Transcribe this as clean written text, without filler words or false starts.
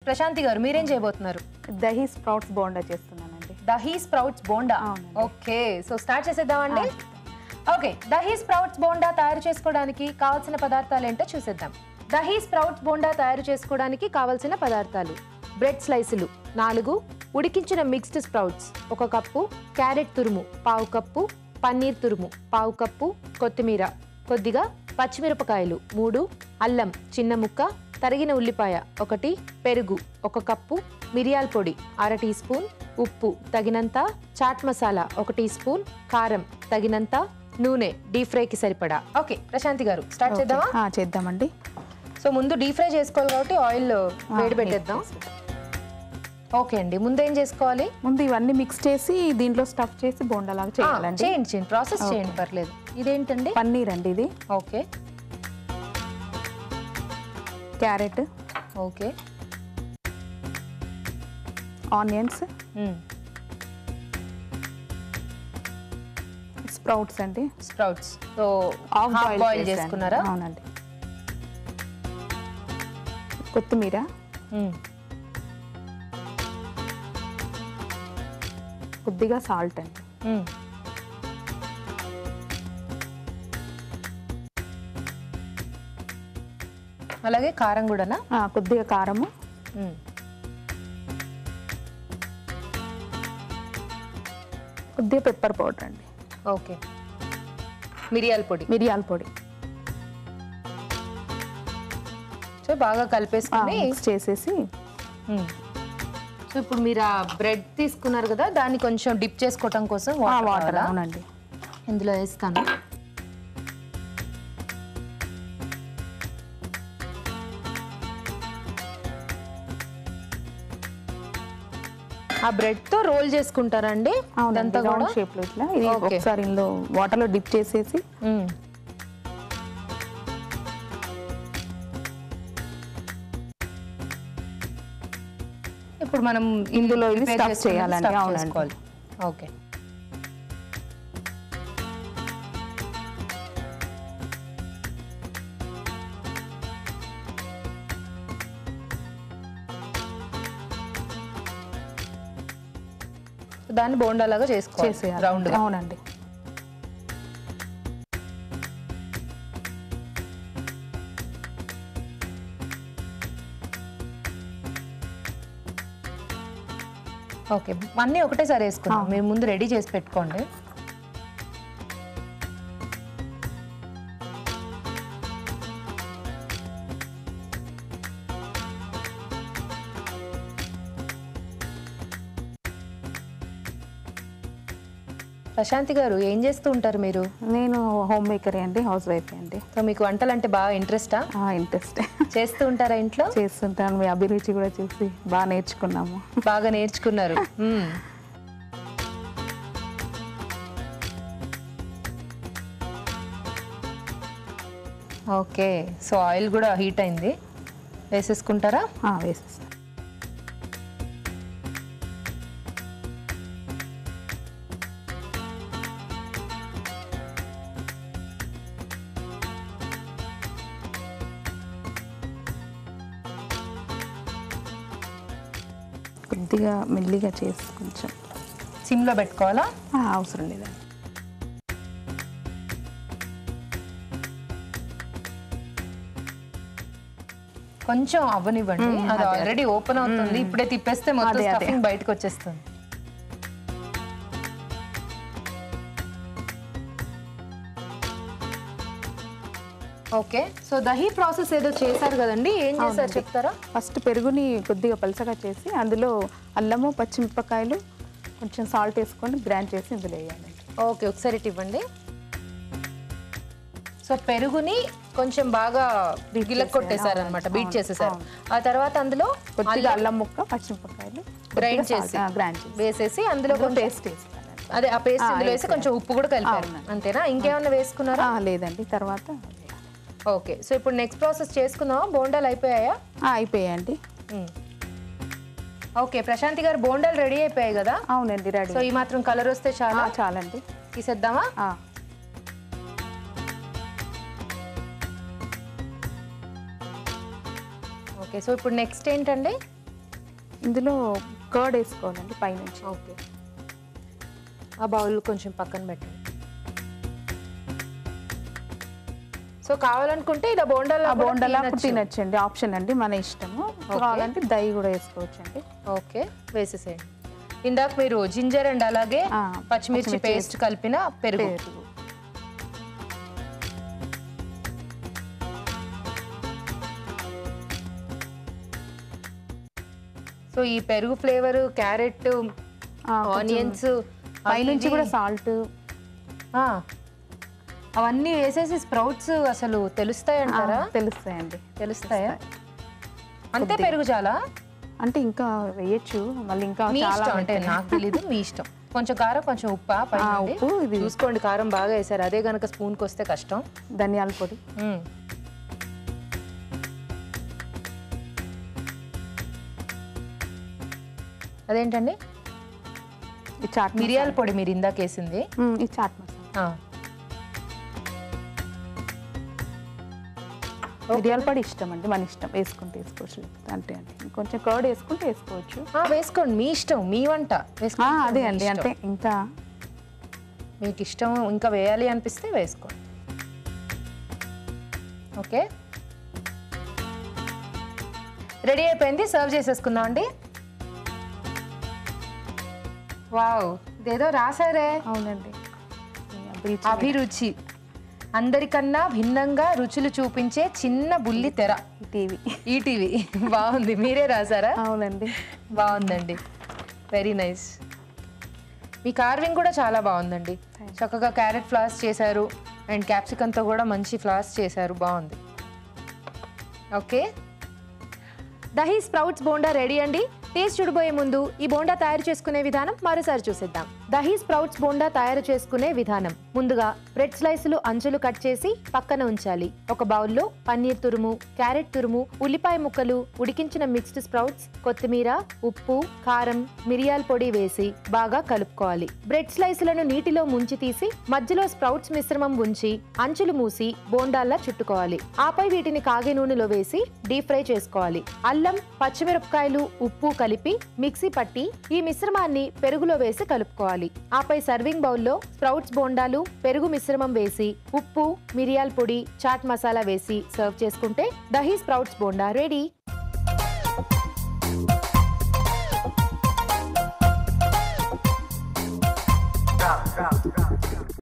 ప్రశాంతి గారు మీరేం చేయబోతున్నారు? దహీ స్ప్రౌట్స్ బోండా చేస్తున్నానండి. Dahi sprouts bonda. Okay, so start చేసేద్దామండి. ఓకే, దహీ స్ప్రౌట్స్ బోండా తయారు చేసుకోవడానికి కావాల్సిన పదార్థాలు ఏంటో చూసేద్దాం. దహీ స్ప్రౌట్స్ బోండా తయారు చేసుకోవడానికి కావాల్సిన పదార్థాలు: బ్రెడ్ స్లైసులు 4, ఉడికించిన మిక్స్డ్ స్ప్రౌట్స్ 1 కప్పు, క్యారెట్ తురుము 1/2 కప్పు, పన్నీర్ తురుము 1/2 కప్పు, కొత్తిమీర కొద్దిగా, పచ్చిమిరపకాయలు 3, అల్లం చిన్న ముక్క, తరిగిన ఉల్లిపాయ 1, పెరుగు 1 కప్పు, మిరియాల పొడి 1/2 టీ స్పూన్, ఉప్పు తగినంత, చాట్ మసాలా 1 టీ స్పూన్, కారం తగినంత, నూనె డీప్ ఫ్రైకి సరిపడా. ఓకే ప్రశాంతి గారు స్టార్ట్ చేద్దామా? చేద్దామండి. సో ముందు డీప్ ఫ్రై చేసుకోవాలి కాబట్టి ఆయిల్ వేడి పెట్టేద్దాం. ఓకే అండి, ముందు ఏం చేసుకోవాలి? ముందు ఇవన్నీ మిక్స్ చేసి దీంట్లో స్టఫ్ చేసి బోండాలాగా చేయాలండి. చేయండి, ప్రాసెస్ చేయండి, పర్లేదు. ఇదేంటండి? పన్నీర్ అండి ఇది. Okay. Carrot. Okay. Onions. Sprouts అండి. స్ప్రౌట్స్ సో హాఫ్ బాయిల్ చేసుకున్నారా? అవునండి. కొత్తిమీర, కొద్దిగా సాల్ట్ అండి. అలాగే కారం కూడానా? కొద్దిగా కారము, కొద్దిగా పెప్పర్ పౌడర్ అండి. ఓకే. మిరియాల పొడి. మిరియాల పొడి. సో బాగా కలిపేసుకొని మిక్స్ చేసేసి, సో ఇప్పుడు మీరు ఆ బ్రెడ్ తీసుకున్నారు కదా, దాన్ని కొంచెం డిప్ చేసుకోవటం కోసం వాటర్. అవునండి. ఇందులో వేస్తాను. ఆ బ్రెడ్ తో రోల్ చేసుకుంటారండి? అవునండి, రౌండ్ షేప్ లో ఇట్లా. ఇది ఒకసారి ఇందులో వాటర్ లో డిప్ చేసేసి ఇప్పుడు మనం ఇందులో ఇది స్టఫ్ చేయాలండి. అవునండి. ఓకే. దాన్ని బోండాలాగా చేసుకోవాలి రౌండ్ గా. అవునండి. ఓకే, అన్నీ ఒకటేసారి వేసుకుందాం. మీరు ముందు రెడీ చేసి పెట్టుకోండి. ప్రశాంతి గారు ఏం చేస్తూ ఉంటారు మీరు? నేను హోమ్ మేకర్ అండి, హౌస్ వైఫ్ అండి. సో మీకు వంటలు అంటే బాగా ఇంట్రెస్టా? ఇంట్రెస్ట్. చేస్తూ ఉంటారా ఇంట్లో? చేస్తుంటాను. మీ అభిరుచి కూడా చూసి బాగా నేర్చుకున్నాము. బాగా నేర్చుకున్నారు. ఓకే, సో ఆయిల్ కూడా హీట్ అయింది, వేసేసుకుంటారా? వేసేస్తాను. కొద్దిగా మెల్లిగా చేసి కొంచెం సిమ్లో పెట్టుకోవాలా? అవసరం లేదండి. కొంచెం అవ్వనివ్వండి, అది ఆల్రెడీ ఓపెన్ అవుతుంది. ఇప్పుడే తిప్పేస్తే మొత్తం స్టఫింగ్ బయటకు వచ్చేస్తుంది. ఓకే, సో దహీ ప్రాసెస్ ఏదో చేశారు కదండి, ఏం చేశారు చెప్తారా? ఫస్ట్ పెరుగుని కొద్దిగా పలసగా చేసి అందులో అల్లము, పచ్చిమిరపకాయలు, కొంచెం సాల్ట్ వేసుకొని గ్రైండ్ చేసి ఇందులో వేయాలి. ఓకే, ఒకసారి ఇటు ఇవ్వండి. సో పెరుగుని కొంచెం బాగా గిలక్ కొట్టేశారు అనమాట, బీట్ చేసేసారు. ఆ తర్వాత అందులో కొద్దిగా అల్లం ముక్క, పచ్చిమిరపకాయలు గ్రైండ్ చేసి వేసేసి అందులో పేస్ట్ వేసి, అదే ఆ పేస్ట్ ఇందులో వేసి కొంచెం ఉప్పు కూడా కలిపారు. అంతేనా? ఇంకేమన్నా వేసుకున్నారా? లేదండి. తర్వాత ఓకే, సో ఇప్పుడు నెక్స్ట్ ప్రాసెస్ చేసుకుందామా? బోండాలు అయిపోయాయా? అయిపోయాయండి. ఓకే, ప్రశాంతి గారు బోండాలు రెడీ అయిపోయాయి కదా? అవునండి, రెడీ. సో ఈ మాత్రం కలర్ వస్తే చాలా? చాలండి. తీసేద్దామా? ఓకే, సో ఇప్పుడు నెక్స్ట్ ఏంటండి? ఇందులో కర్డ్ వేసుకోవాలండి పైనుంచి. ఓకే, ఆ బౌల్ కొంచెం పక్కన పెట్టండి. సో కావాలనుకుంటే ఇలా బోండాలా బోండాలా తినచ్చండి, ఆప్షన్ అండి, మన ఇష్టము. కావాలంటే దही కూడా వేసుకోవచ్చండి. ఓకే, వేసేసేయండి. ఇందాక మీరు జింజర్ అండ్ అలాగే పచ్చిమిర్చి పేస్ట్ కలిపిన పెరుగు. సో ఈ పెరుగు ఫ్లేవర్, క్యారెట్, ఆనియన్స్, పైనుంచి కూడా సాల్ట్ అవన్నీ వేసేసి స్ప్రౌట్స్ అసలు తెలుస్తాయి అంటారా? తెలుస్తాయా? అంతే పెరుగు చాలా అంటే ఇంకా వేయచ్చు, మళ్ళీ ఇంకా చాలా అంటే నాకు తెలీదు, మీ ఇష్టం. కొంచెం కారం, కొంచెం ఉప్పు ఇది చూసుకోండి. కారం బాగా వేసారు, అదే గనక స్పూన్కి వస్తే కష్టం. ధనియాల పొడి, అదేంటండి ఈ చాట్ మిరియాల పొడి మీరు ఇందాక వేసింది, ఈ చాట్ మసాలా. మిరియాల పొడి ఇష్టం అండి, మన ఇష్టం, వేసుకుంటే వేసుకోవచ్చు, అంతే అండి. కొంచెం కర్డ్ వేసుకుంటే వేసుకోవచ్చు. వేసుకోండి, మీ ఇష్టం, మీ వంట. అదే అండి, అంటే ఇంకా మీకు ఇష్టం, ఇంకా వేయాలి అనిపిస్తే వేసుకోండి. ఓకే, రెడీ అయిపోయింది, సర్వ్ చేసేసుకుందాం అండి. వావ్, ఇదేదో రాసారే. అవునండి, అభిరుచి, అందరికన్నా భిన్నంగా రుచులు చూపించే చిన్న బుల్లి తెర, ఈటీవీ. బాగుంది, మీరే రాసారా? అవునండి, బాగుందండి, వెరీ నైస్. మీ కార్వింగ్ కూడా చాలా బాగుందండి, చక్కగా క్యారెట్ ఫ్లాస్ చేశారు అండ్ క్యాప్సికమ్తో కూడా మంచి ఫ్లాస్ చేశారు, బాగుంది. Okay, dahi sprouts bonda ready అండి. టేస్ట్ చూడబోయే ముందు ఈ బోండా తయారు చేసుకునే విధానం మరోసారి చూసేద్దాం. దహీ స్ప్రౌట్స్ బోండా తయారు చేసుకునే విధానం: ముందుగా బ్రెడ్ స్లైసులు అంచులు కట్ చేసి పక్కన ఉంచాలి. ఒక బౌల్లో పన్నీర్ తురుము, క్యారెట్ తురుము, ఉల్లిపాయ ముక్కలు, ఉడికించిన మిక్స్డ్ స్ప్రౌట్స్, కొత్తిమీర, ఉప్పు, కారం, మిరియాల పొడి వేసి బాగా కలుపుకోవాలి. బ్రెడ్ స్లైసులను నీటిలో ముంచి తీసి మధ్యలో స్ప్రౌట్స్ మిశ్రమం ఉంచి అంచులు మూసి బోండాల్లా చుట్టుకోవాలి. ఆపై వీటిని కాగే నూనెలో వేసి డీప్ ఫ్రై చేసుకోవాలి. అల్లం, పచ్చిమిరపకాయలు, ఉప్పు కలిపి మిక్సీ పట్టి ఈ మిశ్రమాన్ని పెరుగులో వేసి కలుపుకోవాలి. ఆపై సర్వింగ్ బౌల్లో స్ప్రౌట్స్ బోండాలు, పెరుగు మిశ్రమం వేసి ఉప్పు, మిరియాల పొడి, చాట్ మసాలా వేసి సర్వ్ చేసుకుంటే దహీ స్ప్రౌట్స్ బోండా రెడీ.